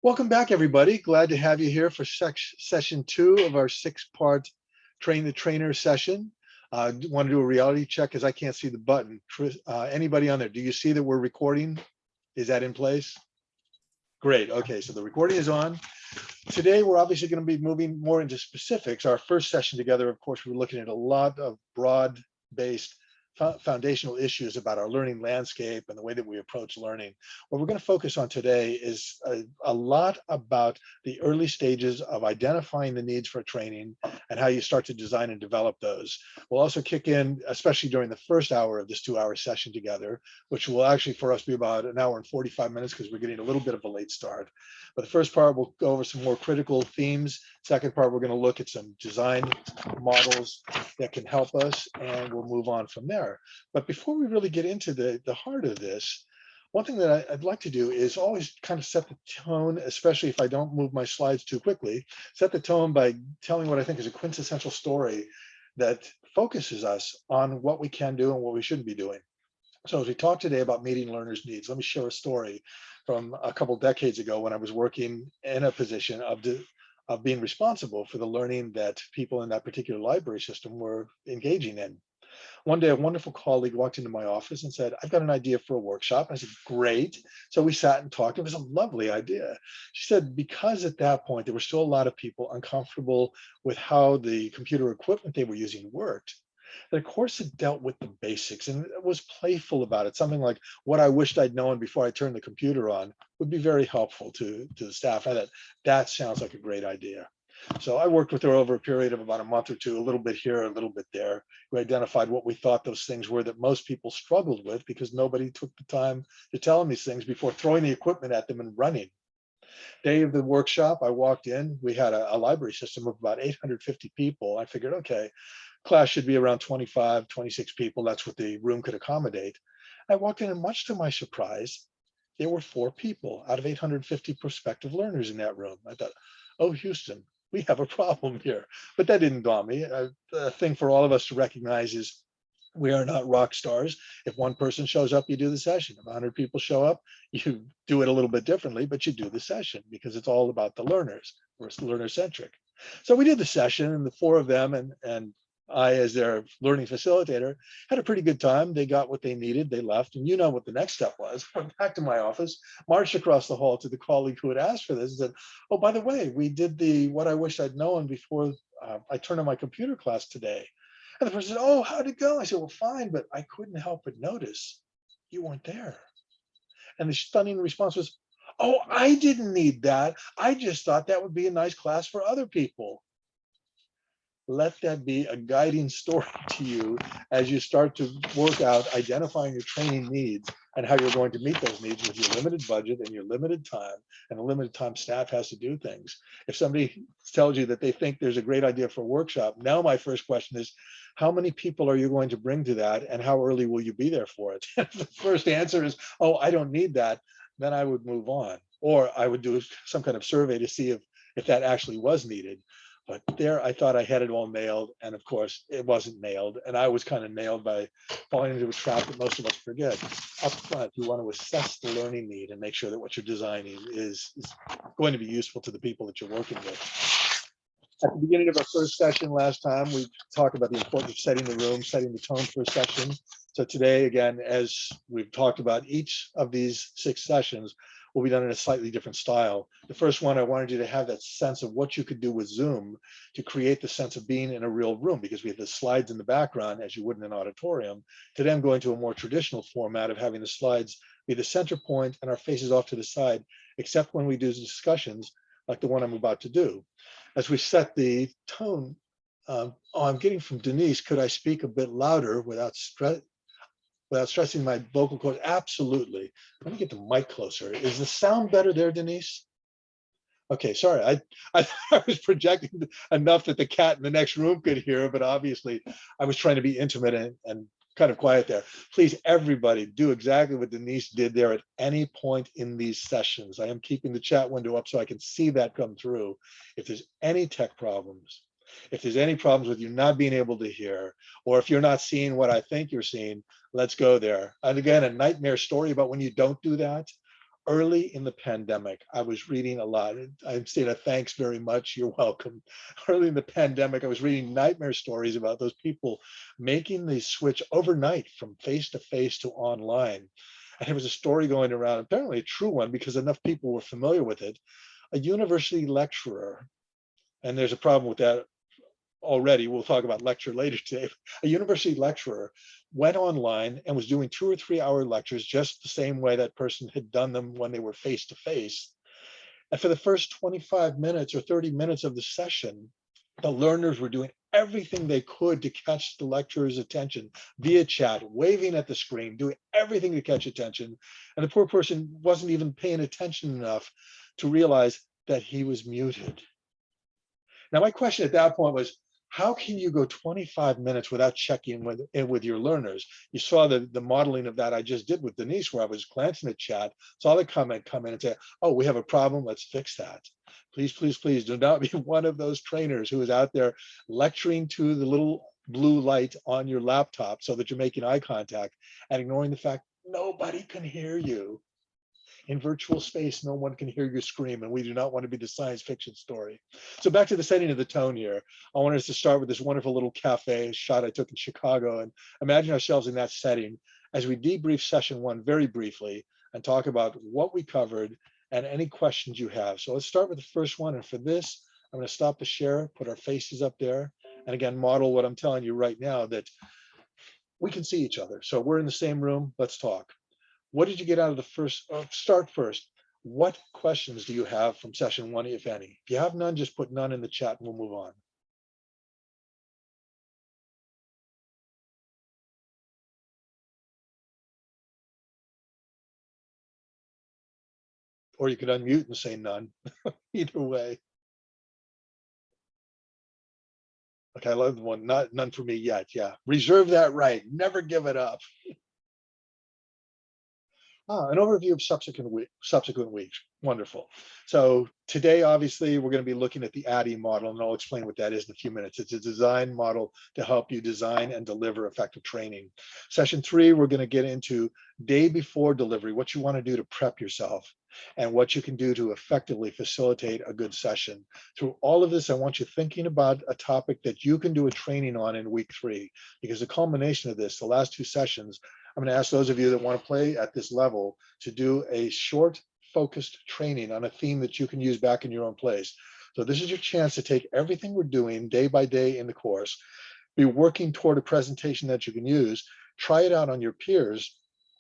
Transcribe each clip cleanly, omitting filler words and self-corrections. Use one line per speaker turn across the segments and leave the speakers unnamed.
Welcome back, everybody. Glad to have you here for session 2 of our 6-part Train the Trainer session. Want to do a reality check because I can't see the button. Anybody on there, do you see that we're recording? Is that in place? Great. Okay, so the recording is on. Today, we're obviously going to be moving more into specifics. Our first session together, of course, we were looking at a lot of broad-based foundational issues about our learning landscape and the way that we approach learning. What we're going to focus on today is a lot about the early stages of identifying the needs for training and how you start to design and develop those. We'll also kick in, especially during the first hour of this 2-hour session together, which will actually for us be about an hour and 45 minutes because we're getting a little bit of a late start. But the first part, we'll go over some more critical themes. Second part, we're going to look at some design models that can help us, and we'll move on from there. But before we really get into the heart of this, one thing that I'd like to do is always kind of set the tone, especially if I don't move my slides too quickly, set the tone by telling what I think is a quintessential story that focuses us on what we can do and what we shouldn't be doing. So as we talk today about meeting learners' needs, let me share a story from a couple decades ago when I was working in a position of being responsible for the learning that people in that particular library system were engaging in. One day, a wonderful colleague walked into my office and said, "I've got an idea for a workshop." I said, "Great." So we sat and talked. It was a lovely idea. She said, because at that point, there were still a lot of people uncomfortable with how the computer equipment they were using worked. And of course, it dealt with the basics and it was playful about it. Something like what I wished I'd known before I turned the computer on would be very helpful to the staff. I thought, that sounds like a great idea. So I worked with her over a period of about a month or two, a little bit here, a little bit there. We identified what we thought those things were that most people struggled with because nobody took the time to tell them these things before throwing the equipment at them and running. Day of the workshop, I walked in. We had a library system of about 850 people. I figured, okay, class should be around 25, 26 people. That's what the room could accommodate. I walked in, and much to my surprise, there were 4 people out of 850 prospective learners in that room. I thought, oh, Houston, we have a problem here. But that didn't dawn me. The thing for all of us to recognize is we are not rock stars. If one person shows up, you do the session. If 100 people show up, you do it a little bit differently, but you do the session because it's all about the learners. We're learner centric. So we did the session, and the 4 of them and I, as their learning facilitator, had a pretty good time. They got what they needed. They left. And you know what the next step was. I went back to my office, marched across the hall to the colleague who had asked for this, and said, "Oh, by the way, we did the what I wish I'd known before I turned on my computer class today." And the person said, "Oh, how'd it go?" I said, "Well, fine, but I couldn't help but notice you weren't there." And the stunning response was, "Oh, I didn't need that. I just thought that would be a nice class for other people." Let that be a guiding story to you as you start to work out identifying your training needs and how you're going to meet those needs with your limited budget and your limited time and the limited time staff has to do things. If somebody tells you that they think there's a great idea for a workshop, now my first question is, how many people are you going to bring to that and how early will you be there for it? If the first answer is, "Oh, I don't need that," then I would move on. Or I would do some kind of survey to see if that actually was needed. But there, I thought I had it all nailed. And of course, it wasn't nailed. And I was kind of nailed by falling into a trap that most of us forget. Up front, you want to assess the learning need and make sure that what you're designing is going to be useful to the people that you're working with. At the beginning of our first session last time, we talked about the importance of setting the room, setting the tone for a session. So today, again, as we've talked about, each of these 6 sessions will be done in a slightly different style. The first one, I wanted you to have that sense of what you could do with Zoom to create the sense of being in a real room, because we have the slides in the background as you would in an auditorium. Today, I'm going to a more traditional format of having the slides be the center point and our faces off to the side, except when we do discussions like the one I'm about to do. As we set the tone, I'm getting from Denise, could I speak a bit louder without stressing my vocal cords? Absolutely. Let me get the mic closer. Is the sound better there, Denise? Okay, sorry. I was projecting enough that the cat in the next room could hear, but obviously I was trying to be intimate and kind of quiet there. Please, everybody, do exactly what Denise did there at any point in these sessions. I am keeping the chat window up so I can see that come through. If there's any tech problems, if there's any problems with you not being able to hear, or if you're not seeing what I think you're seeing, let's go there. And again, a nightmare story about when you don't do that. early in the pandemic, I was reading a lot. I'm saying a thanks very much. You're welcome. Early in the pandemic, I was reading nightmare stories about those people making the switch overnight from face to face to online. And there was a story going around, apparently a true one, because enough people were familiar with it. A university lecturer, and there's a problem with that already. We'll talk about lecture later today. A university lecturer went online and was doing 2 or 3 hour lectures just the same way that person had done them when they were face to face. And for the first 25 minutes or 30 minutes of the session, the learners were doing everything they could to catch the lecturer's attention via chat, waving at the screen, doing everything to catch attention. And the poor person wasn't even paying attention enough to realize that he was muted. Now, my question at that point was, how can you go 25 minutes without checking with your learners? You saw the modeling of that I just did with Denise, where I was glancing at chat, saw the comment come in and say, oh, we have a problem, let's fix that. Please, please, please do not be one of those trainers who is out there lecturing to the little blue light on your laptop so that you're making eye contact and ignoring the fact nobody can hear you. In virtual space, no one can hear you scream, and we do not want to be the science fiction story. So back to the setting of the tone here. I wanted us to start with this wonderful little cafe shot I took in Chicago, and imagine ourselves in that setting as we debrief session one very briefly and talk about what we covered and any questions you have. So let's start with the first one. And for this, I'm going to stop the share, put our faces up there, and again, model what I'm telling you right now, that we can see each other. So we're in the same room, let's talk. What did you get out of the first, start first? What questions do you have from session one, if any? If you have none, just put none in the chat and we'll move on. Or you could unmute and say none. Either way. Okay, I love the one, none for me yet. Yeah, reserve that right. Never give it up. An overview of subsequent weeks. Wonderful. So today, obviously, we're going to be looking at the ADDIE model, and I'll explain what that is in a few minutes. It's a design model to help you design and deliver effective training. Session 3, we're going to get into day before delivery, what you want to do to prep yourself, and what you can do to effectively facilitate a good session. Through all of this, I want you thinking about a topic that you can do a training on in week 3, because the culmination of this, the last 2 sessions, I'm going to ask those of you that want to play at this level to do a short, focused training on a theme that you can use back in your own place. So this is your chance to take everything we're doing day by day in the course, be working toward a presentation that you can use, try it out on your peers,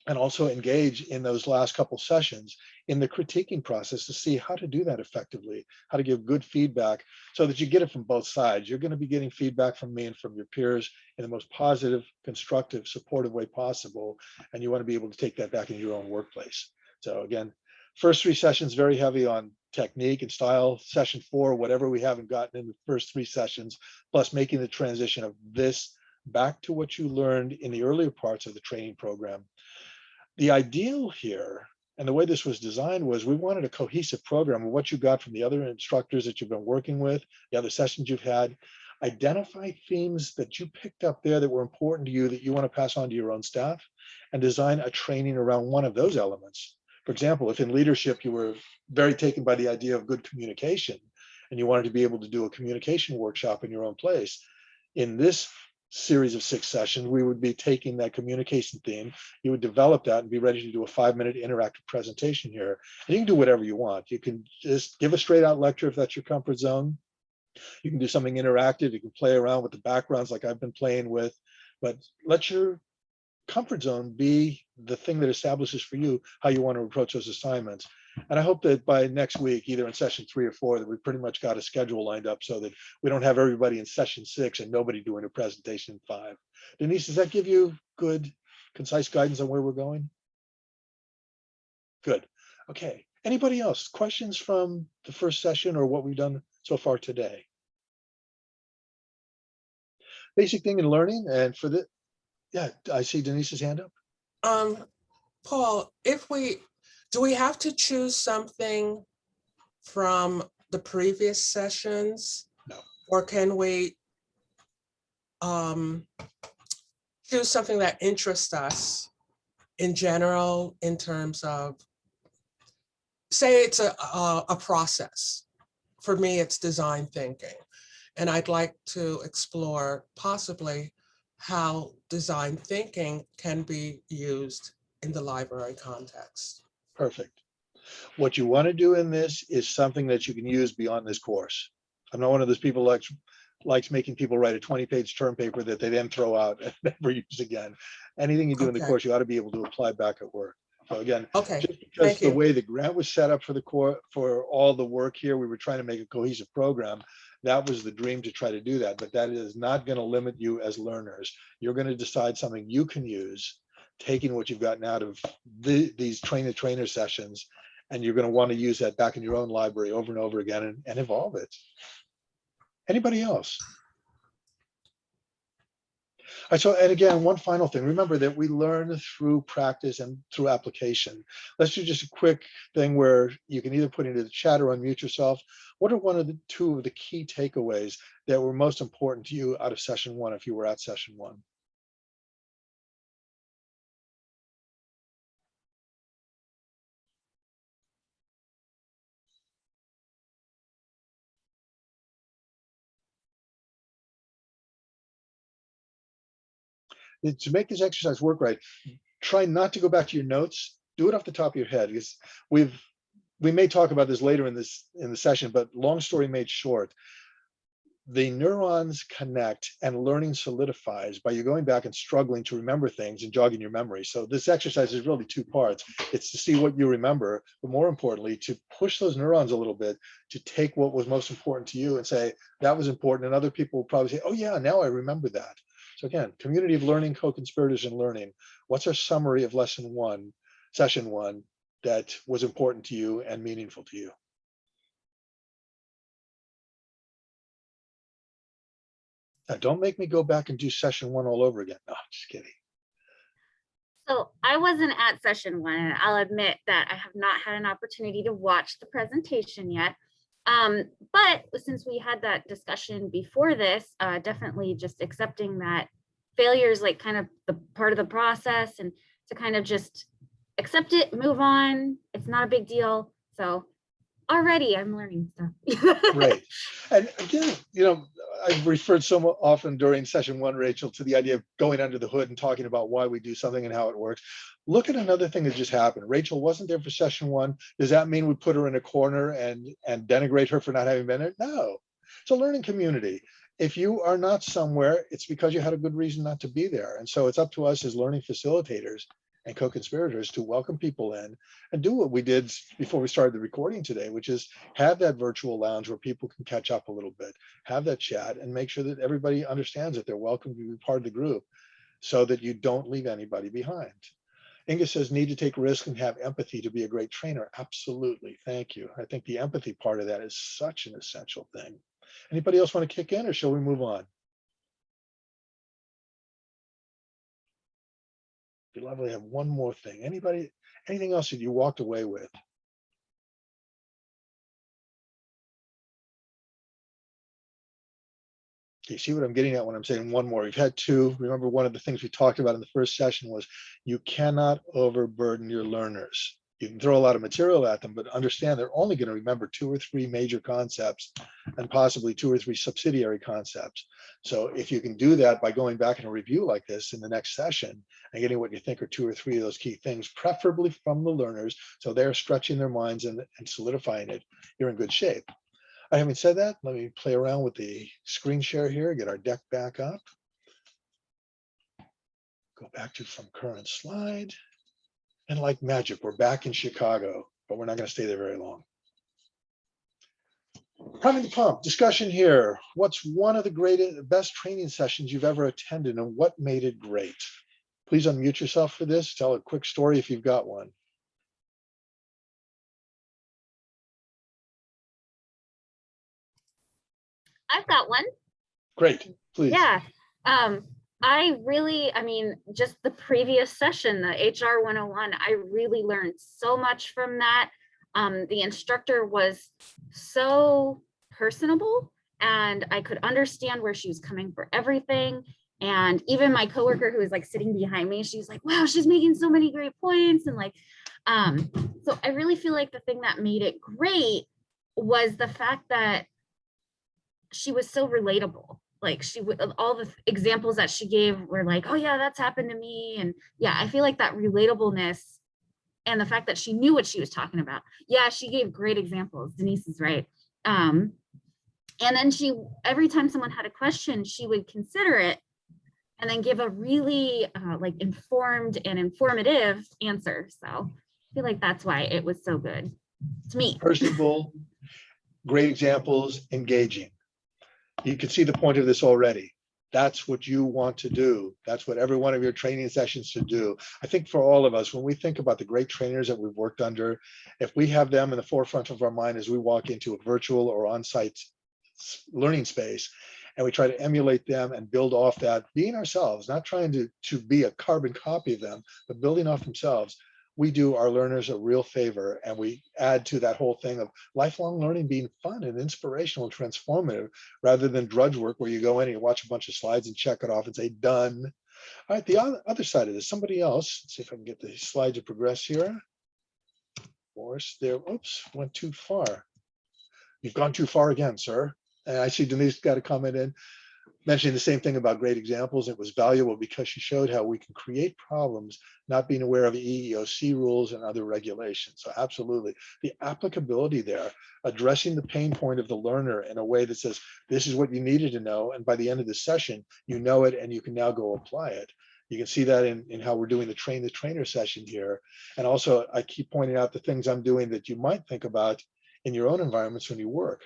and also engage in those last couple sessions in the critiquing process to see how to do that effectively, how to give good feedback so that you get it from both sides. You're going to be getting feedback from me and from your peers in the most positive, constructive, supportive way possible. And you want to be able to take that back in your own workplace. So again, first 3 sessions, very heavy on technique and style. Session 4, whatever we haven't gotten in the first 3 sessions, plus making the transition of this back to what you learned in the earlier parts of the training program. The ideal here, and the way this was designed, was we wanted a cohesive program of what you got from the other instructors that you've been working with, the other sessions you've had. Identify themes that you picked up there that were important to you that you want to pass on to your own staff, and design a training around one of those elements. For example, if in leadership you were very taken by the idea of good communication and you wanted to be able to do a communication workshop in your own place, in this series of 6 sessions, we would be taking that communication theme. You would develop that and be ready to do a 5-minute interactive presentation here. And you can do whatever you want. You can just give a straight out lecture if that's your comfort zone. You can do something interactive. You can play around with the backgrounds like I've been playing with, but let your comfort zone be the thing that establishes for you how you want to approach those assignments. And I hope that by next week, either in session 3 or 4, that we pretty much got a schedule lined up so that we don't have everybody in session 6 and nobody doing a presentation in 5. Denise, does that give you good, concise guidance on where we're going? Good. Okay. Anybody else? Questions from the first session or what we've done so far today? Basic thing in learning, and for the, yeah, I see Denise's hand up.
Paul, do we have to choose something from the previous sessions?
No.
Or can we choose something that interests us in general in terms of say it's a process. For me, it's design thinking. And I'd like to explore possibly how design thinking can be used in the library context.
Perfect. What you want to do in this is something that you can use beyond this course. I'm not one of those people likes making people write a 20-page term paper that they then throw out and never use again. Anything you do in the
Okay.
course, you ought to be able to apply back at work. So again,
Okay,
just because
thank
the
you.
way the grant was set up for the core, for all the work here, we were trying to make a cohesive program. That was the dream, to try to do that, but that is not going to limit you as learners. You're going to decide something you can use, taking what you've gotten out of these train-the-trainer sessions, and you're going to want to use that back in your own library over and over again and evolve it. Anybody else? And again, one final thing, remember that we learn through practice and through application. Let's do just a quick thing where you can either put into the chat or unmute yourself. What are one of the two of the key takeaways that were most important to you out of session one, if you were at session one? To make this exercise work right, try not to go back to your notes. Do it off the top of your head, because we may talk about this later in the session, but long story made short, the neurons connect and learning solidifies by you going back and struggling to remember things and jogging your memory. So this exercise is really two parts. It's to see what you remember, but more importantly, to push those neurons a little bit, to take what was most important to you and say, that was important. And other people will probably say, oh yeah, now I remember that. So again, community of learning, co-conspirators in learning. What's our summary of lesson one, session one, that was important to you and meaningful to you? Now, don't make me go back and do session one all over again. No, I'm just kidding.
So I wasn't at session one, and I'll admit that I have not had an opportunity to watch the presentation yet. But since we had that discussion before this, definitely just accepting that failure is like kind of the part of the process, and to kind of just accept it, move on. It's not a big deal. So already I'm learning stuff.
Right. And again, I've referred so often during session one, Rachel, to the idea of going under the hood and talking about why we do something and how it works. Look at another thing that just happened. Rachel wasn't there for session one. Does that mean we put her in a corner and denigrate her for not having been there? No. It's a learning community. If you are not somewhere, it's because you had a good reason not to be there. And so it's up to us as learning facilitators and co-conspirators to welcome people in and do what we did before we started the recording today, which is have that virtual lounge where people can catch up a little bit, have that chat, and make sure that everybody understands that they're welcome to be part of the group so that you don't leave anybody behind. Inga says, need to take risks and have empathy to be a great trainer. Absolutely. Thank you. I think the empathy part of that is such an essential thing. Anybody else want to kick in, or shall we move on? Be lovely to have one more thing. Anything else that you walked away with? You see what I'm getting at when I'm saying one more? We've had two. Remember, one of the things we talked about in the first session was you cannot overburden your learners. You can throw a lot of material at them, but understand they're only going to remember 2 or 3 major concepts and possibly 2 or 3 subsidiary concepts. So if you can do that by going back in a review like this in the next session and getting what you think are 2 or 3 of those key things, preferably from the learners, so they're stretching their minds and solidifying it, you're in good shape. Having said that, let me play around with the screen share here, get our deck back up. Go back to from current slide. And like magic, we're back in Chicago, but we're not going to stay there very long. Priming the pump, discussion here. What's one of the best training sessions you've ever attended and what made it great? Please unmute yourself for this. Tell a quick story if you've got one.
I've got one.
Great, please.
Yeah. I mean, just the previous session, the HR 101, I really learned so much from that. The instructor was so personable and I could understand where she was coming for everything. And even my coworker who was like sitting behind me, she's like, wow, she's making so many great points. And like, So I really feel like the thing that made it great was the fact that she was so relatable. Like she would, all the examples that she gave were like, oh yeah, that's happened to me. And yeah, I feel like that relatableness and the fact that she knew what she was talking about. Yeah, she gave great examples. Denise is right. And then she, every time someone had a question, she would consider it and then give a really like informed and informative answer. So I feel like that's why it was so good to me.
Personable, great examples, engaging. You can see the point of this already. That's what you want to do. That's what every one of your training sessions should do. I think for all of us, when we think about the great trainers that we've worked under, if we have them in the forefront of our mind as we walk into a virtual or on-site learning space, and we try to emulate them and build off that, being ourselves, not trying to be a carbon copy of them, but building off themselves, we do our learners a real favor, and we add to that whole thing of lifelong learning being fun and inspirational and transformative, rather than drudge work where you go in and you watch a bunch of slides and check it off and say done. All right, the other side of this, somebody else, let's see if I can get the slide to progress here. Force there, oops, went too far. You've gone too far again, sir. And I see Denise got a comment in mentioning the same thing about great examples. It was valuable because she showed how we can create problems not being aware of EEOC rules and other regulations. So absolutely, the applicability there, addressing the pain point of the learner in a way that says, this is what you needed to know. And by the end of the session, you know it and you can now go apply it. You can see that in how we're doing the train the trainer session here. And also, I keep pointing out the things I'm doing that you might think about in your own environments when you work.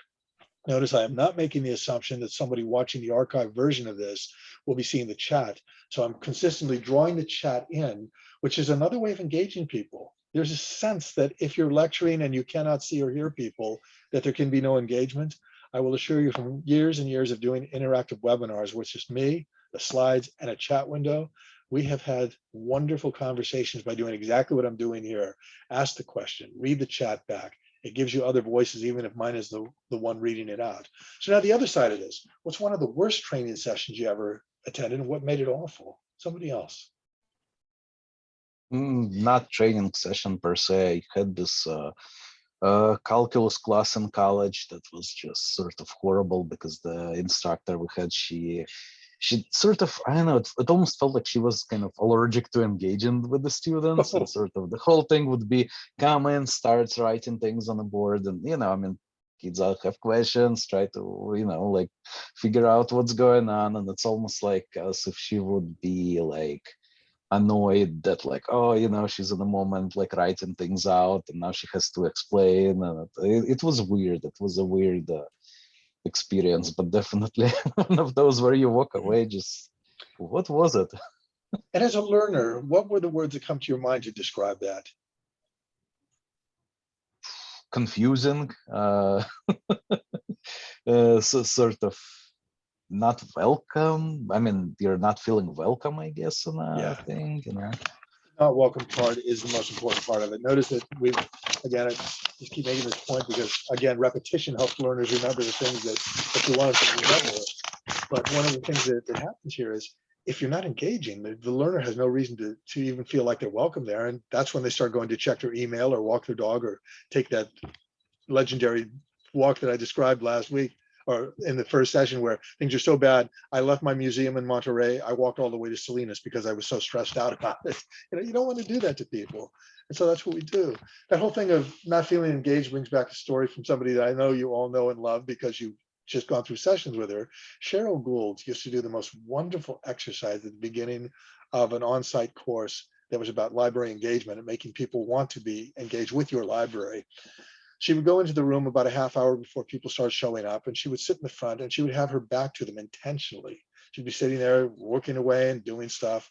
Notice I am not making the assumption that somebody watching the archived version of this will be seeing the chat. So I'm consistently drawing the chat in, which is another way of engaging people. There's a sense that if you're lecturing and you cannot see or hear people, that there can be no engagement. I will assure you from years and years of doing interactive webinars, which is me, the slides, and a chat window, we have had wonderful conversations by doing exactly what I'm doing here. Ask the question, read the chat back. It gives you other voices, even if mine is the one reading it out. So now the other side of this, what's one of the worst training sessions you ever attended and what made it awful? Somebody else.
Not training session per se. I had this calculus class in college that was just sort of horrible because the instructor we had, she sort of, I don't know, it almost felt like she was kind of allergic to engaging with the students. And sort of the whole thing would be come in, starts writing things on the board, and I mean, kids all have questions, try to like figure out what's going on, and it's almost like as if she would be like annoyed that like, oh, she's in the moment like writing things out and now she has to explain, and it was weird. It was a weird experience, but definitely one of those where you walk away just, what was it?
And as a learner, what were the words that come to your mind to describe that?
Confusing, so sort of not welcome. I mean, you're not feeling welcome, I guess, in a thing,
Not welcome part is the most important part of it. Notice that again, I just keep making this point because, again, repetition helps learners remember the things that you want them to remember. But one of the things that happens here is if you're not engaging, the learner has no reason to even feel like they're welcome there. And that's when they start going to check their email or walk their dog or take that legendary walk that I described last week or in the first session where things are so bad. I left my museum in Monterey. I walked all the way to Salinas because I was so stressed out about it. You don't want to do that to people. And so that's what we do. That whole thing of not feeling engaged brings back a story from somebody that I know you all know and love because you've just gone through sessions with her. Cheryl Gould used to do the most wonderful exercise at the beginning of an on-site course that was about library engagement and making people want to be engaged with your library. She would go into the room about a half hour before people started showing up, and she would sit in the front and she would have her back to them intentionally. She'd be sitting there working away and doing stuff.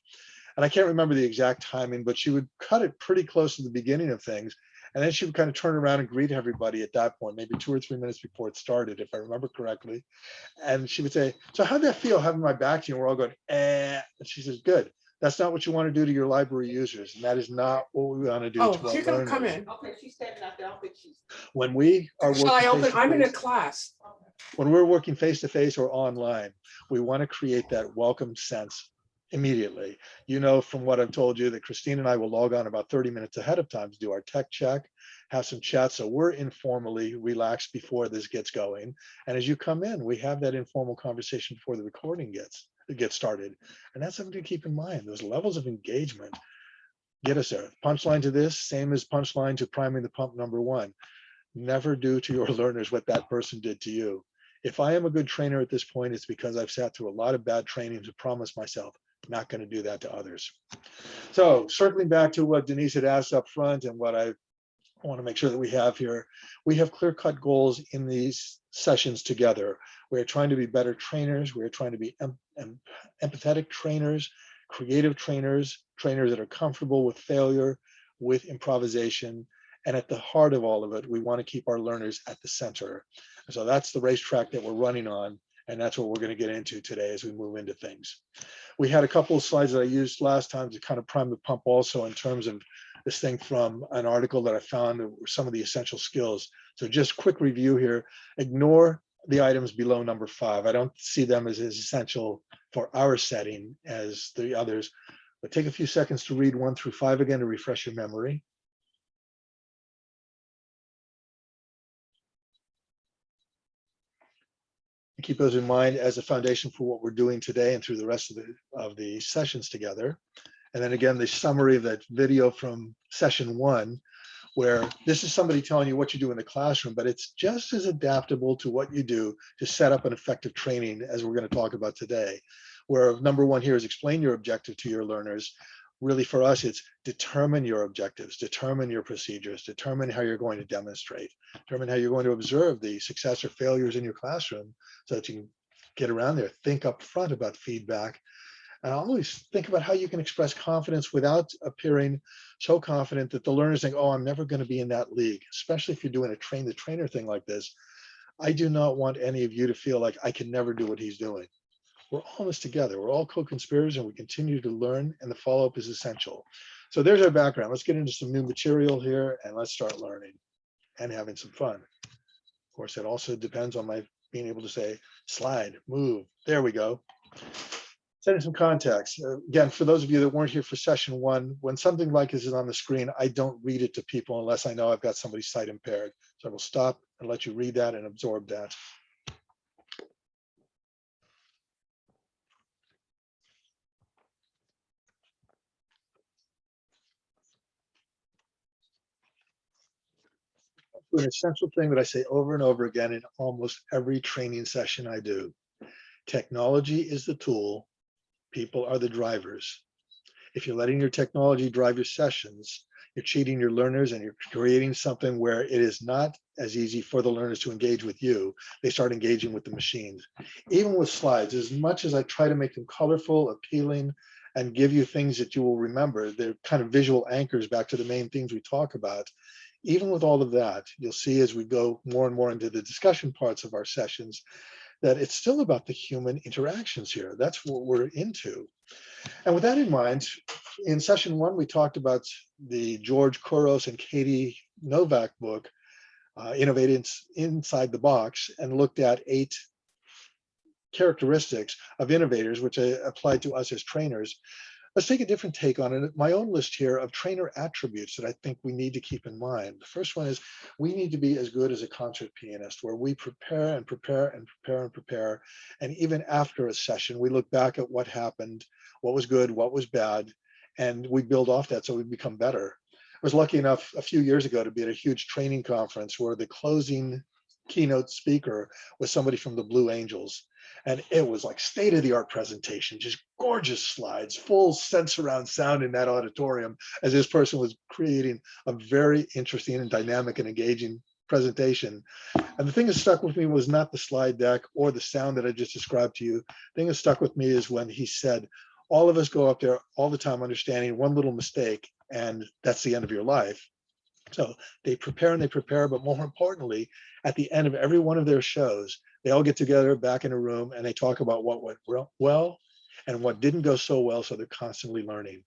And I can't remember the exact timing, but she would cut it pretty close to the beginning of things. And then she would kind of turn around and greet everybody at that point, maybe 2 or 3 minutes before it started, if I remember correctly. And she would say, so how'd that feel having my back to you? And we're all going, eh. And she says, good. That's not what you want to do to your library users. And that is not what we want to do to our
she's gonna
learners.
come in.
Okay, she's standing out there. I don't think she's.
When we are
Shall I
working
open? I'm in a
face-to-face,
class.
when we're working face-to-face or online, we want to create that welcome sense immediately. You know, from what I've told you, that Christine and I will log on about 30 minutes ahead of time to do our tech check, have some chat. So we're informally relaxed before this gets going. And as you come in, we have that informal conversation before the recording gets started. And that's something to keep in mind. Those levels of engagement get us there. Punchline to this, same as punchline to priming the pump number one. Never do to your learners what that person did to you. If I am a good trainer at this point, it's because I've sat through a lot of bad trainings and promised myself not going to do that to others. So circling back to what Denise had asked up front and what I want to make sure that we have here, we have clear-cut goals in these sessions together. We're trying to be better trainers. We're trying to be empathetic trainers, creative trainers, trainers that are comfortable with failure, with improvisation. And at the heart of all of it, we want to keep our learners at the center. So that's the racetrack that we're running on. And that's what we're going to get into today as we move into things. We had a couple of slides that I used last time to kind of prime the pump also in terms of this thing from an article that I found that were some of the essential skills. So just quick review here. Ignore the items below number 5. I don't see them as essential for our setting as the others, but take a few seconds to read 1 through 5 again to refresh your memory. Keep those in mind as a foundation for what we're doing today and through the rest of the sessions together. And then again, the summary of that video from session 1, where this is somebody telling you what you do in the classroom, but it's just as adaptable to what you do to set up an effective training as we're going to talk about today. Where number 1 here is explain your objective to your learners. Really for us, it's determine your objectives, determine your procedures, determine how you're going to demonstrate, determine how you're going to observe the success or failures in your classroom so that you can get around there, think up front about feedback. And always think about how you can express confidence without appearing so confident that the learners think, oh, I'm never going to be in that league, especially if you're doing a train the trainer thing like this. I do not want any of you to feel like I can never do what he's doing. We're all in this together. We're all co-conspirators and we continue to learn, and the follow-up is essential. So there's our background. Let's get into some new material here and let's start learning and having some fun. Of course, it also depends on my being able to say slide, move. There we go. Setting some context. Again, for those of you that weren't here for session 1, when something like this is on the screen, I don't read it to people unless I know I've got somebody sight impaired. So I will stop and let you read that and absorb that. An essential thing that I say over and over again in almost every training session I do. Technology is the tool, people are the drivers. If you're letting your technology drive your sessions, you're cheating your learners and you're creating something where it is not as easy for the learners to engage with you. They start engaging with the machines. Even with slides, as much as I try to make them colorful, appealing, and give you things that you will remember, they're kind of visual anchors back to the main things we talk about. Even with all of that, you'll see as we go more and more into the discussion parts of our sessions, that it's still about the human interactions here. That's what we're into. And with that in mind, in session 1, we talked about the George Couros and Katie Novak book, Innovating Inside the Box, and looked at 8 characteristics of innovators, which I applied to us as trainers. Let's take a different take on it. My own list here of trainer attributes that I think we need to keep in mind. The first one is we need to be as good as a concert pianist, where we prepare and prepare and prepare and prepare. And even after a session, we look back at what happened, what was good, what was bad, and we build off that so we become better. I was lucky enough a few years ago to be at a huge training conference where the closing keynote speaker was somebody from the Blue Angels. And it was like state-of-the-art presentation, just gorgeous slides, full sense surround sound in that auditorium as this person was creating a very interesting and dynamic and engaging presentation. And the thing that stuck with me was not the slide deck or the sound that I just described to you. The thing that stuck with me is when he said, all of us go up there all the time understanding one little mistake, and that's the end of your life. So they prepare and they prepare, but more importantly, at the end of every one of their shows, they all get together back in a room and they talk about what went well and what didn't go so well. So they're constantly learning.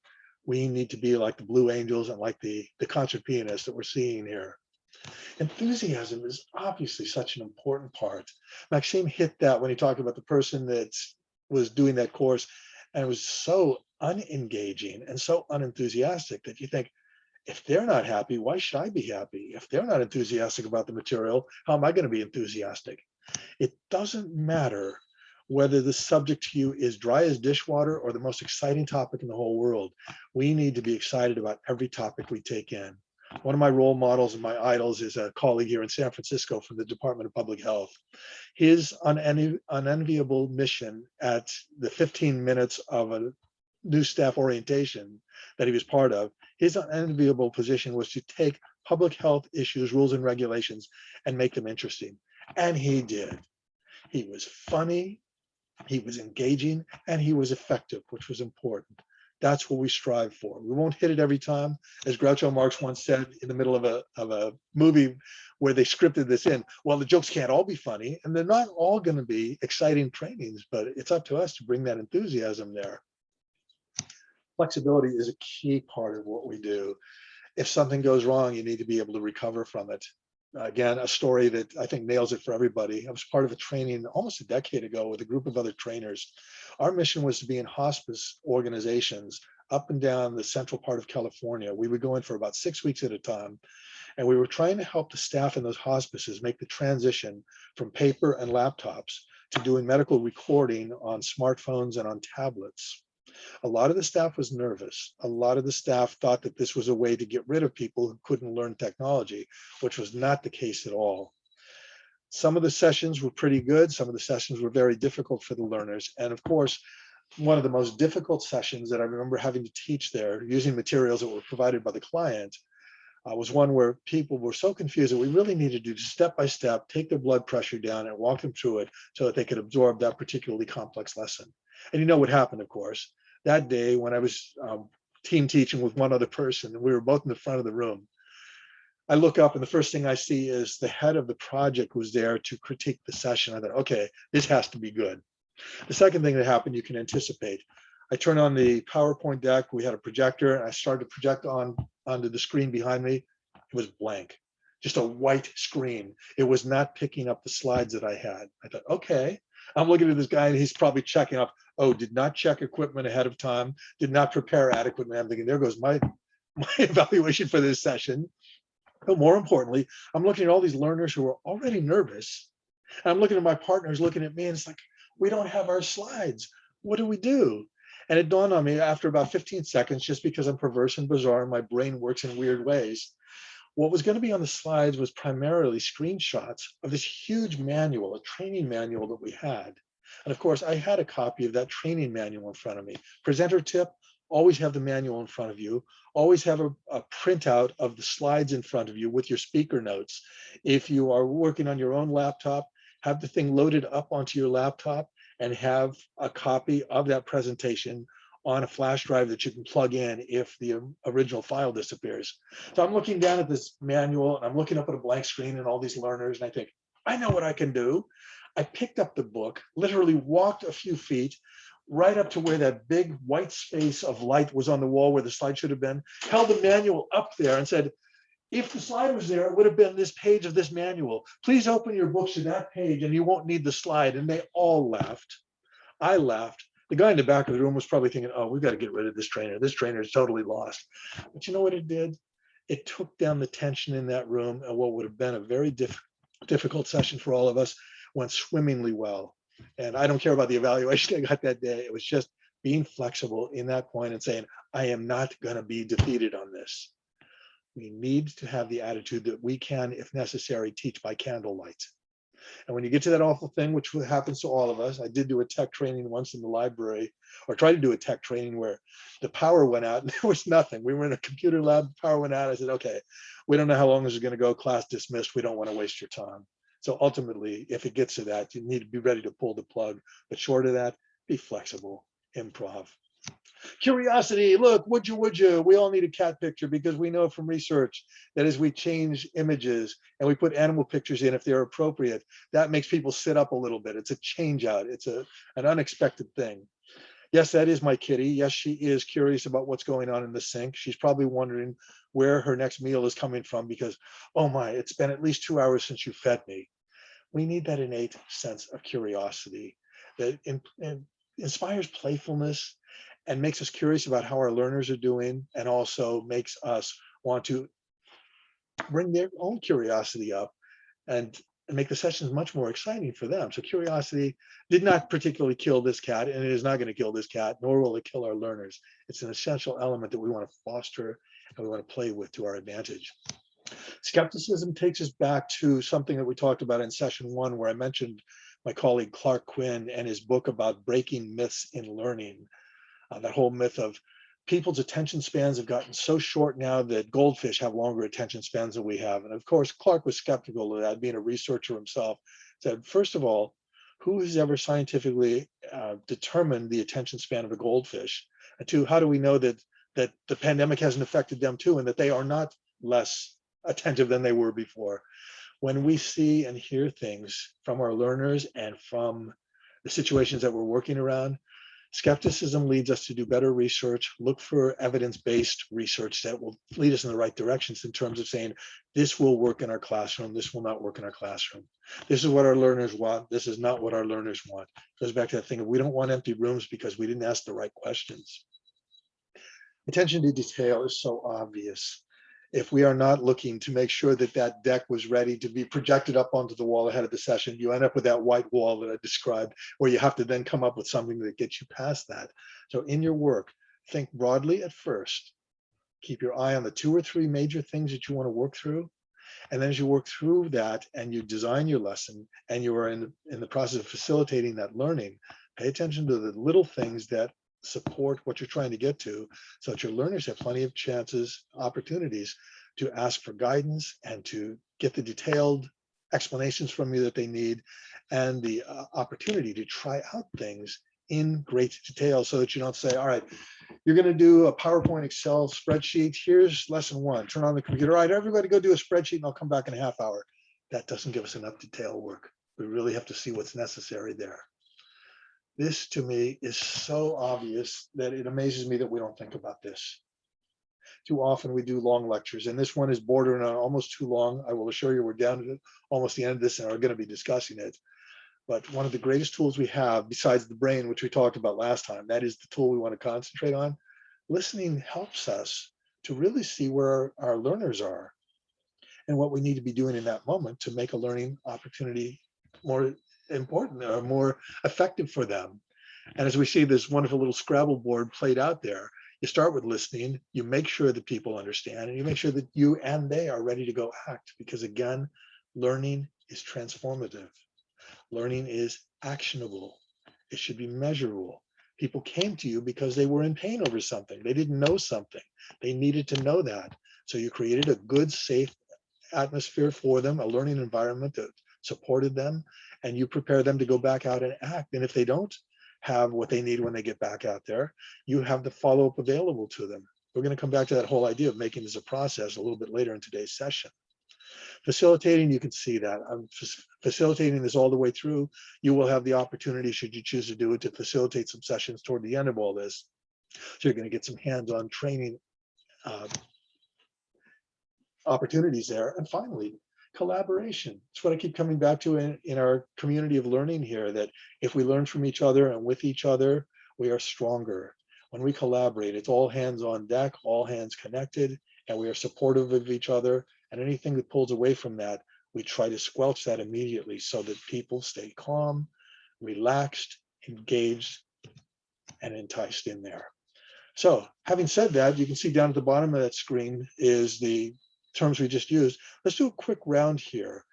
We need to be like the Blue Angels and like the concert pianist that we're seeing here. Enthusiasm is obviously such an important part. Maxime hit that when he talked about the person that was doing that course. And it was so unengaging and so unenthusiastic that you think, if they're not happy, why should I be happy? If they're not enthusiastic about the material, how am I going to be enthusiastic? It doesn't matter whether the subject to you is dry as dishwater or the most exciting topic in the whole world. We need to be excited about every topic we take in. One of my role models and my idols is a colleague here in San Francisco from the Department of Public Health. His unenviable mission at the 15 minutes of a new staff orientation that he was part of, his unenviable position was to take public health issues, rules and regulations and make them interesting. And he did. He was funny, he was engaging, and he was effective, which was important. That's what we strive for. We won't hit it every time. As Groucho Marx once said in the middle of a movie where they scripted this in, well, the jokes can't all be funny, and they're not all going to be exciting trainings, but it's up to us to bring that enthusiasm there. Flexibility is a key part of what we do. If something goes wrong, you need to be able to recover from it. Again, a story that I think nails it for everybody. I was part of a training almost a decade ago with a group of other trainers. Our mission was to be in hospice organizations up and down the central part of California. We would go in for about 6 weeks at a time, and we were trying to help the staff in those hospices make the transition from paper and laptops to doing medical recording on smartphones and on tablets. A lot of the staff was nervous. A lot of the staff thought that this was a way to get rid of people who couldn't learn technology, which was not the case at all. Some of the sessions were pretty good. Some of the sessions were very difficult for the learners. And of course, one of the most difficult sessions that I remember having to teach there, using materials that were provided by the client, was one where people were so confused that we really needed to do step by step, take their blood pressure down and walk them through it so that they could absorb that particularly complex lesson. And you know what happened, of course. That day when I was team teaching with one other person, and we were both in the front of the room, I look up and the first thing I see is the head of the project was there to critique the session. I thought, okay, this has to be good. The second thing that happened, you can anticipate. I turned on the PowerPoint deck. We had a projector, and I started to project onto the screen behind me. It was blank, just a white screen. It was not picking up the slides that I had. I thought, okay. I'm looking at this guy, and he's probably checking off, oh, did not check equipment ahead of time, did not prepare adequately. I'm thinking, there goes my evaluation for this session. But more importantly, I'm looking at all these learners who are already nervous. And I'm looking at my partners looking at me, and it's like, we don't have our slides. What do we do? And it dawned on me after about 15 seconds, just because I'm perverse and bizarre and my brain works in weird ways. What was going to be on the slides was primarily screenshots of this huge manual, a training manual that we had. And of course, I had a copy of that training manual in front of me. Presenter tip, always have the manual in front of you. Always have a printout of the slides in front of you with your speaker notes. If you are working on your own laptop, have the thing loaded up onto your laptop and have a copy of that presentation on a flash drive that you can plug in if the original file disappears. So I'm looking down at this manual and I'm looking up at a blank screen and all these learners, and I think, I know what I can do. I picked up the book, literally walked a few feet, right up to where that big white space of light was on the wall where the slide should have been, held the manual up there and said, if the slide was there, it would have been this page of this manual. Please open your books to that page and you won't need the slide. And they all laughed. I laughed. The guy in the back of the room was probably thinking, oh, we've got to get rid of this trainer. This trainer is totally lost. But you know what it did? It took down the tension in that room, and what would have been a very difficult session for all of us went swimmingly well. And I don't care about the evaluation I got that day. It was just being flexible in that point and saying, I am not going to be defeated on this. We need to have the attitude that we can, if necessary, teach by candlelight. And when you get to that awful thing, which happens to all of us, I did do a tech training once in the library, or tried to do a tech training where the power went out and there was nothing. We were in a computer lab, the power went out. I said, okay, we don't know how long this is going to go, class dismissed. We don't want to waste your time. So ultimately, if it gets to that, you need to be ready to pull the plug. But short of that, be flexible, improv. Curiosity, look, would you? We all need a cat picture because we know from research that as we change images and we put animal pictures in, if they're appropriate, that makes people sit up a little bit. It's a change out. It's an unexpected thing. Yes, that is my kitty. Yes, she is curious about what's going on in the sink. She's probably wondering where her next meal is coming from because, oh my, it's been at least 2 hours since you fed me. We need that innate sense of curiosity that inspires playfulness and makes us curious about how our learners are doing, and also makes us want to bring their own curiosity up and make the sessions much more exciting for them. So curiosity did not particularly kill this cat, and it is not going to kill this cat, nor will it kill our learners. It's an essential element that we want to foster and we want to play with to our advantage. Skepticism takes us back to something that we talked about in session 1, where I mentioned my colleague Clark Quinn and his book about breaking myths in learning. That whole myth of people's attention spans have gotten so short now that goldfish have longer attention spans than we have. And of course, Clark was skeptical of that, being a researcher himself. Said, first of all, who has ever scientifically determined the attention span of a goldfish? And two, how do we know that the pandemic hasn't affected them too, and that they are not less attentive than they were before? When we see and hear things from our learners and from the situations that we're working around, skepticism leads us to do better research, look for evidence-based research that will lead us in the right directions in terms of saying, this will work in our classroom, this will not work in our classroom. This is what our learners want, this is not what our learners want. It goes back to that thing of we don't want empty rooms because we didn't ask the right questions. Attention to detail is so obvious. If we are not looking to make sure that that deck was ready to be projected up onto the wall ahead of the session, you end up with that white wall that I described, where you have to then come up with something that gets you past that. So in your work, think broadly at first. Keep your eye on the 2 or 3 major things that you want to work through. And then as you work through that and you design your lesson and you are in the process of facilitating that learning, pay attention to the little things that support what you're trying to get to, so that your learners have plenty of chances, opportunities to ask for guidance and to get the detailed explanations from you that they need, and the opportunity to try out things in great detail, so that you don't say, all right, you're going to do a PowerPoint Excel spreadsheet. Here's lesson 1. Turn on the computer. All right, everybody go do a spreadsheet and I'll come back in a half hour. That doesn't give us enough detail work. We really have to see what's necessary there. This to me is so obvious that it amazes me that we don't think about this. Too often we do long lectures, and this one is bordering on almost too long. I will assure you we're down to almost the end of this and are going to be discussing it. But one of the greatest tools we have, besides the brain, which we talked about last time, that is the tool we want to concentrate on. Listening helps us to really see where our learners are and what we need to be doing in that moment to make a learning opportunity more important or more effective for them. And as we see this wonderful little Scrabble board played out there, you start with listening, you make sure that people understand, and you make sure that you and they are ready to go act. Because again, learning is transformative. Learning is actionable. It should be measurable. People came to you because they were in pain over something. They didn't know something. They needed to know that. So you created a good, safe atmosphere for them, a learning environment that supported them, and you prepare them to go back out and act. And if they don't have what they need when they get back out there, you have the follow-up available to them. We're going to come back to that whole idea of making this a process a little bit later in today's session. Facilitating, you can see that. I'm facilitating this all the way through. You will have the opportunity, should you choose to do it, to facilitate some sessions toward the end of all this. So you're going to get some hands-on training opportunities there. And finally, collaboration. It's what I keep coming back to in our community of learning here, that if we learn from each other and with each other, we are stronger. When we collaborate, it's all hands on deck, all hands connected, and we are supportive of each other. And anything that pulls away from that, we try to squelch that immediately so that people stay calm, relaxed, engaged, and enticed in there. So having said that, you can see down at the bottom of that screen is the terms we just used. Let's do a quick round here.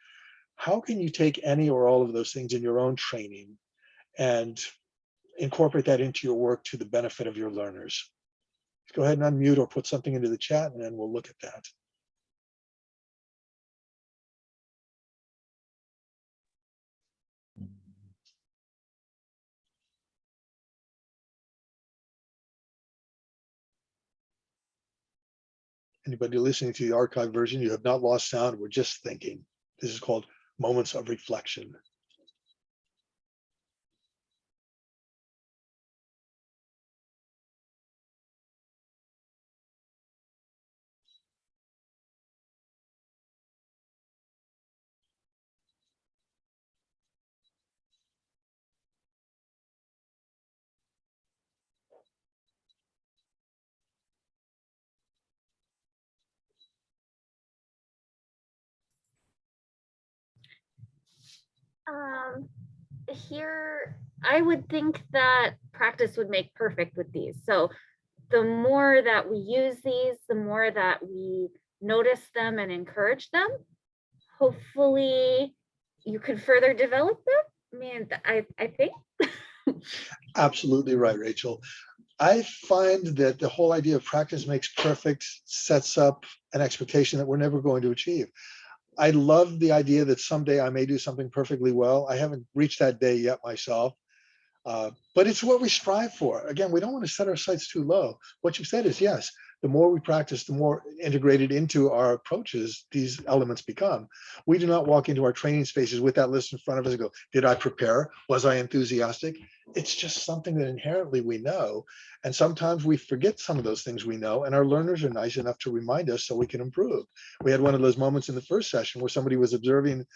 How can you take any or all of those things in your own training and incorporate that into your work to the benefit of your learners? Go ahead and unmute or put something into the chat, and then we'll look at that. Anybody listening to the archive version, you have not lost sound. We're just thinking. This is called moments of reflection.
Here, I would think that practice would make perfect with these. So the more that we use these, the more that we notice them and encourage them, hopefully you could further develop them. I mean, I think.
Absolutely right, Rachel. I find that the whole idea of practice makes perfect sets up an expectation that we're never going to achieve. I love the idea that someday I may do something perfectly well. I haven't reached that day yet myself, but it's what we strive for. Again, we don't want to set our sights too low. What you said is yes, the more we practice, the more integrated into our approaches these elements become. We do not walk into our training spaces with that list in front of us and go, did I prepare? Was I enthusiastic? It's just something that inherently we know. And sometimes we forget some of those things we know, and our learners are nice enough to remind us so we can improve. We had one of those moments in the first session where somebody was observing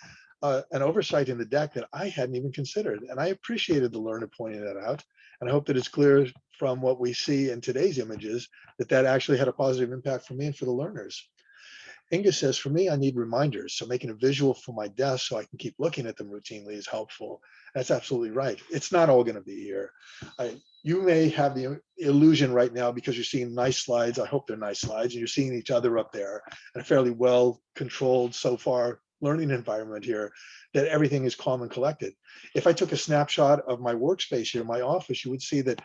an oversight in the deck that I hadn't even considered. And I appreciated the learner pointing that out. And I hope that it's clear from what we see in today's images that that actually had a positive impact for me and for the learners. Inga says, for me, I need reminders. So making a visual for my desk so I can keep looking at them routinely is helpful. That's absolutely right. It's not all going to be here. You may have the illusion right now because you're seeing nice slides. I hope they're nice slides, and you're seeing each other up there in a fairly well controlled so far learning environment here, that everything is calm and collected. If I took a snapshot of my workspace here, my office, you would see that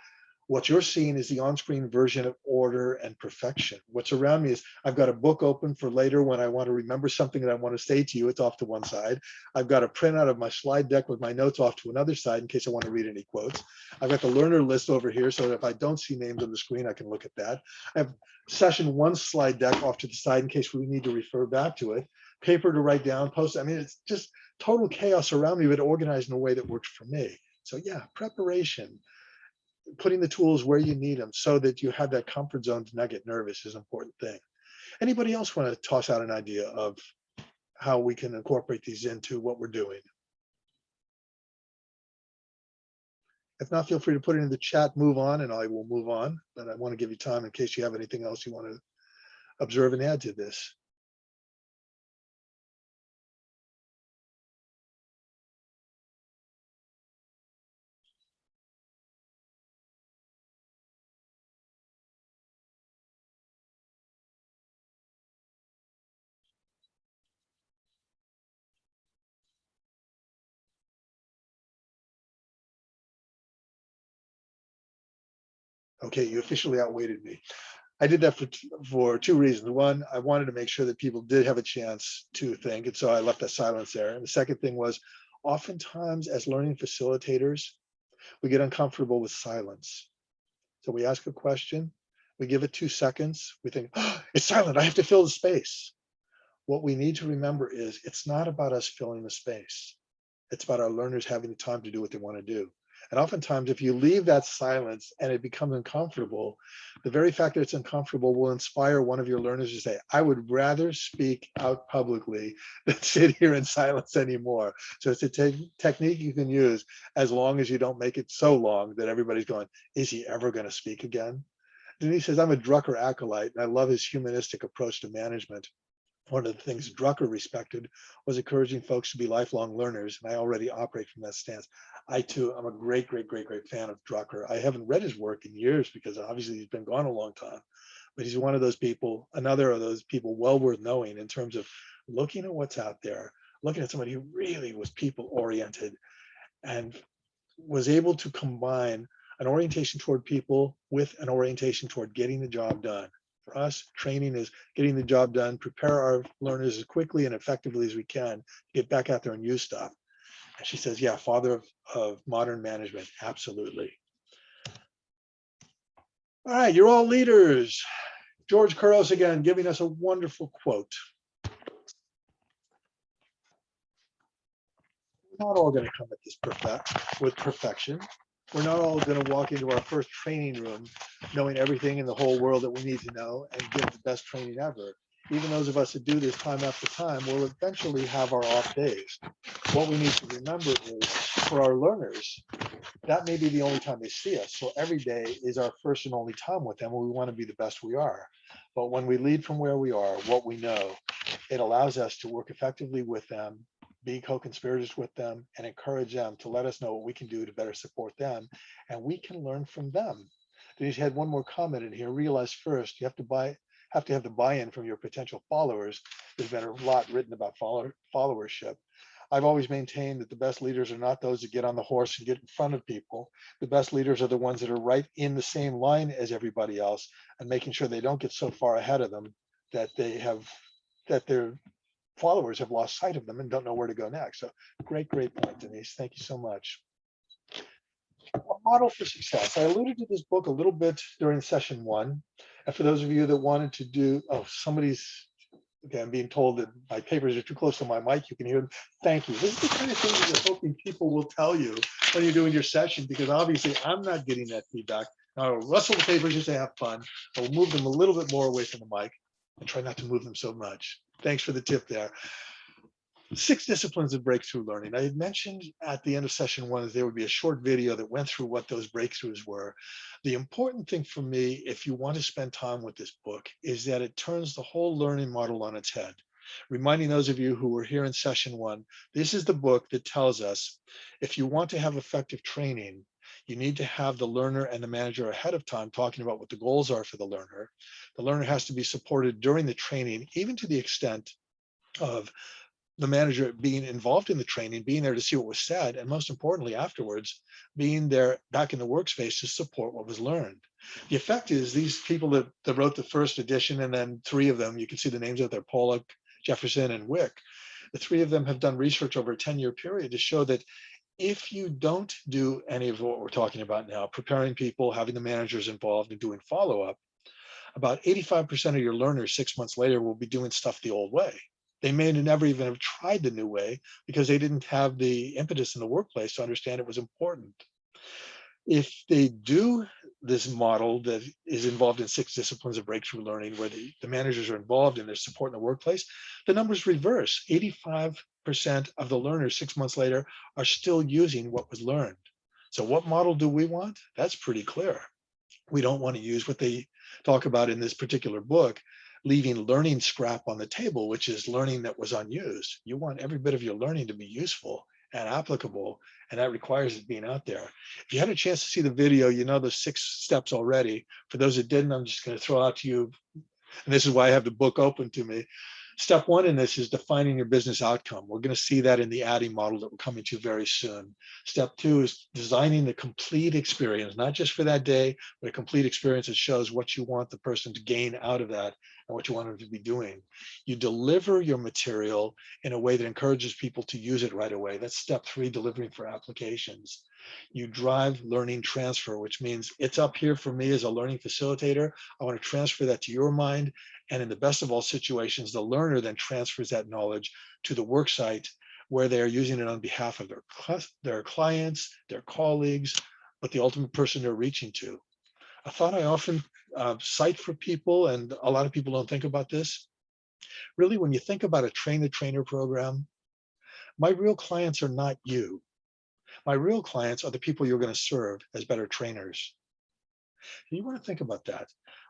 what you're seeing is the on-screen version of order and perfection. What's around me is I've got a book open for later when I want to remember something that I want to say to you. It's off to one side. I've got a printout of my slide deck with my notes off to another side in case I want to read any quotes. I've got the learner list over here so that if I don't see names on the screen, I can look at that. I have session one slide deck off to the side in case we need to refer back to it. Paper to write down, post. I mean, it's just total chaos around me, but organized in a way that works for me. So yeah, preparation, putting the tools where you need them so that you have that comfort zone to not get nervous is an important thing. Anybody else want to toss out an idea of how we can incorporate these into what we're doing? If not, feel free to put it in the chat, move on, and I will move on. But I want to give you time in case you have anything else you want to observe and add to this. Okay, you officially outweighted me. I did that for two reasons. One, I wanted to make sure that people did have a chance to think, and so I left that silence there. And the second thing was, oftentimes as learning facilitators, we get uncomfortable with silence. So we ask a question, we give it 2 seconds, we think, oh, it's silent, I have to fill the space. What we need to remember is it's not about us filling the space. It's about our learners having the time to do what they want to do. And oftentimes, if you leave that silence and it becomes uncomfortable, the very fact that it's uncomfortable will inspire one of your learners to say, I would rather speak out publicly than sit here in silence anymore. So it's a technique you can use as long as you don't make it so long that everybody's going, is he ever going to speak again? Denise says, I'm a Drucker acolyte, and I love his humanistic approach to management. One of the things Drucker respected was encouraging folks to be lifelong learners, and I already operate from that stance. I too, I'm a great fan of Drucker. I haven't read his work in years because obviously he's been gone a long time, but he's one of those people, another of those people well worth knowing in terms of looking at what's out there, looking at somebody who really was people oriented and was able to combine an orientation toward people with an orientation toward getting the job done. For us, training is getting the job done, prepare our learners as quickly and effectively as we can, get back out there and use stuff. And she says, yeah, father of modern management, absolutely. All right, you're all leaders. George Couros again, giving us a wonderful quote. We're not all going to come at this with perfection. We're not all going to walk into our first training room knowing everything in the whole world that we need to know and give the best training ever. Even those of us that do this time after time will eventually have our off days. What we need to remember is for our learners, that may be the only time they see us. So every day is our first and only time with them, and we want to be the best we are. But when we lead from where we are, what we know, it allows us to work effectively with them be co-conspirators with them, and encourage them to let us know what we can do to better support them, and we can learn from them. Denise had one more comment in here. Realize first, you have to have the buy-in from your potential followers. There's been a lot written about followership. I've always maintained that the best leaders are not those that get on the horse and get in front of people. The best leaders are the ones that are right in the same line as everybody else, and making sure they don't get so far ahead of them that their followers have lost sight of them and don't know where to go next. So great point, Denise. Thank you so much. A model for success. I alluded to this book a little bit during session 1. And for those of you that wanted to do, okay, I'm being told that my papers are too close to my mic. You can hear them. Thank you. This is the kind of thing that you're hoping people will tell you when you're doing your session, because obviously I'm not getting that feedback. I'll rustle the papers just to have fun. I'll move them a little bit more away from the mic and try not to move them so much. Thanks for the tip there. 6 disciplines of breakthrough learning. I had mentioned at the end of session 1 that there would be a short video that went through what those breakthroughs were. The important thing for me, if you want to spend time with this book, is that it turns the whole learning model on its head. Reminding those of you who were here in session 1, this is the book that tells us if you want to have effective training, you need to have the learner and the manager ahead of time talking about what the goals are for the learner. The learner has to be supported during the training, even to the extent of the manager being involved in the training, being there to see what was said, and most importantly, afterwards, being there back in the workspace to support what was learned. The effect is these people that wrote the first edition, and then 3 of them, you can see the names out there, Pollock, Jefferson, and Wick. The 3 of them have done research over a 10-year period to show that if you don't do any of what we're talking about now, preparing people, having the managers involved, and doing follow-up, about 85% of your learners 6 months later will be doing stuff the old way. They may never even have tried the new way because they didn't have the impetus in the workplace to understand it was important. If they do this model that is involved in 6 disciplines of breakthrough learning, where the managers are involved in their support in the workplace, the numbers reverse. 85% of the learners 6 months later are still using what was learned. So what model do we want? That's pretty clear. We don't want to use what they talk about in this particular book, leaving learning scrap on the table, which is learning that was unused. You want every bit of your learning to be useful and applicable, and that requires it being out there. If you had a chance to see the video, you know the 6 steps already. For those that didn't, I'm just going to throw out to you, and this is why I have the book open to me. Step 1 in this is defining your business outcome. We're going to see that in the ADDIE model that we're coming to very soon. Step 2 is designing the complete experience, not just for that day, but a complete experience that shows what you want the person to gain out of that and what you want them to be doing. You deliver your material in a way that encourages people to use it right away. That's step 3, delivering for applications. You drive learning transfer, which means it's up here for me as a learning facilitator. I want to transfer that to your mind. And in the best of all situations, the learner then transfers that knowledge to the work site where they are using it on behalf of their clients, their colleagues, but the ultimate person they're reaching to. A thought I often cite for people, and a lot of people don't think about this, really when you think about a train-the-trainer program, my real clients are not you. My real clients are the people you're going to serve as better trainers. You want to think about that.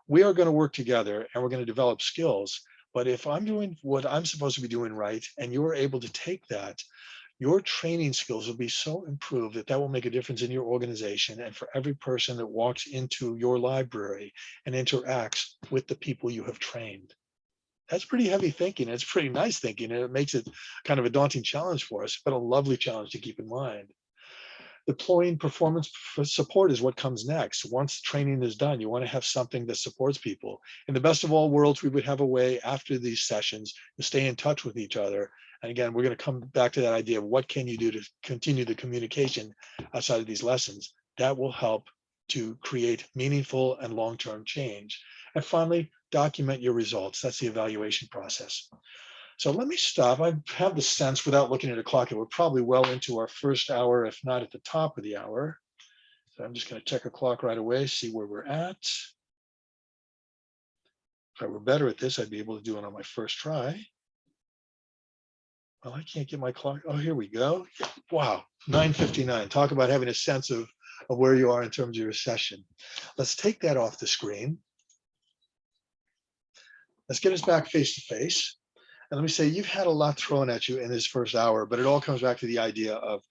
We are going to work together and we're going to develop skills. But if I'm doing what I'm supposed to be doing right, and you're able to take that, your training skills will be so improved that that will make a difference in your organization and for every person that walks into your library and interacts with the people you have trained. That's pretty heavy thinking. It's pretty nice thinking, and it makes it kind of a daunting challenge for us, but a lovely challenge to keep in mind. Deploying performance support is what comes next. Once training is done, you want to have something that supports people. In the best of all worlds, we would have a way after these sessions to stay in touch with each other. And again, we're going to come back to that idea of what can you do to continue the communication outside of these lessons. That will help to create meaningful and long-term change. And finally, document your results. That's the evaluation process. So let me stop. I have the sense, without looking at a clock, that we're probably well into our first hour, if not at the top of the hour. So I'm just going to check a clock right away, see where we're at. If I were better at this, I'd be able to do it on my first try. Well, I can't get my clock. Oh, here we go. Wow, 9:59. Talk about having a sense of where you are in terms of your session. Let's take that off the screen. Let's get us back face to face. And let me say, you've had a lot thrown at you in this first hour, but it all comes back to the idea of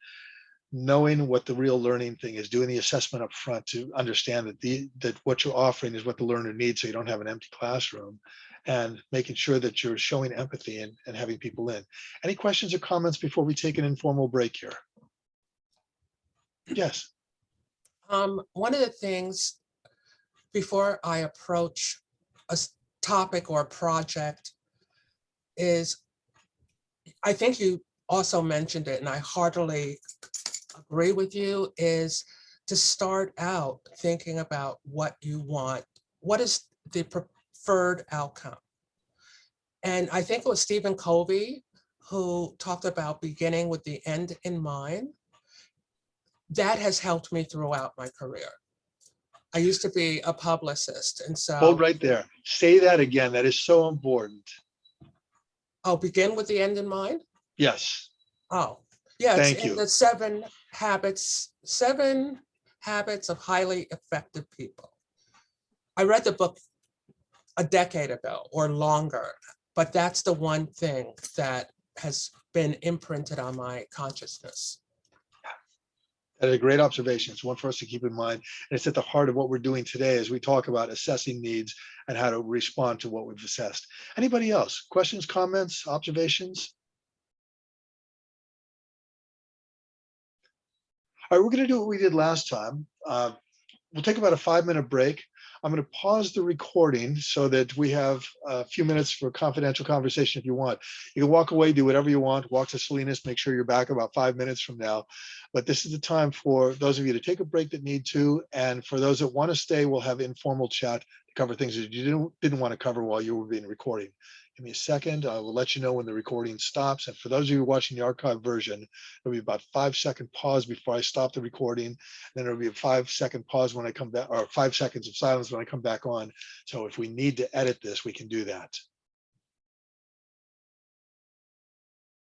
knowing what the real learning thing is, doing the assessment up front to understand that what you're offering is what the learner needs, so you don't have an empty classroom, and making sure that you're showing empathy and having people in. Any questions or comments before we take an informal break here? Yes.
One of the things before I approach a topic or a project is, I think you also mentioned it, and I heartily agree with you, is to start out thinking about what you want. What is the preferred outcome? And I think it was Stephen Covey who talked about beginning with the end in mind. That has helped me throughout my career. I used to be a publicist, and
Hold
so,
right there. Say that again. That is so important.
oh, begin with the end in mind?
Yes.
Oh, yeah, it's
Thank
in
you.
the seven habits of highly effective people. I read the book a decade ago or longer, but that's the one thing that has been imprinted on my consciousness.
That is a great observation. It's one for us to keep in mind. And it's at the heart of what we're doing today as we talk about assessing needs and how to respond to what we've assessed. Anybody else? Questions, comments, observations? All right, we're going to do what we did last time. We'll take about a 5-minute break. I'm going to pause the recording so that we have a few minutes for confidential conversation if you want. You can walk away, do whatever you want, walk to Salinas, make sure you're back about 5 minutes from now. But this is the time for those of you to take a break that need to. And for those that want to stay, we'll have informal chat to cover things that you didn't want to cover while you were being recorded. Give me a second. I will let you know when the recording stops. And for those of you watching the archive version, there'll be about 5-second pause before I stop the recording. Then there'll be a 5-second pause when I come back, or 5 seconds of silence when I come back on. So if we need to edit this, we can do that.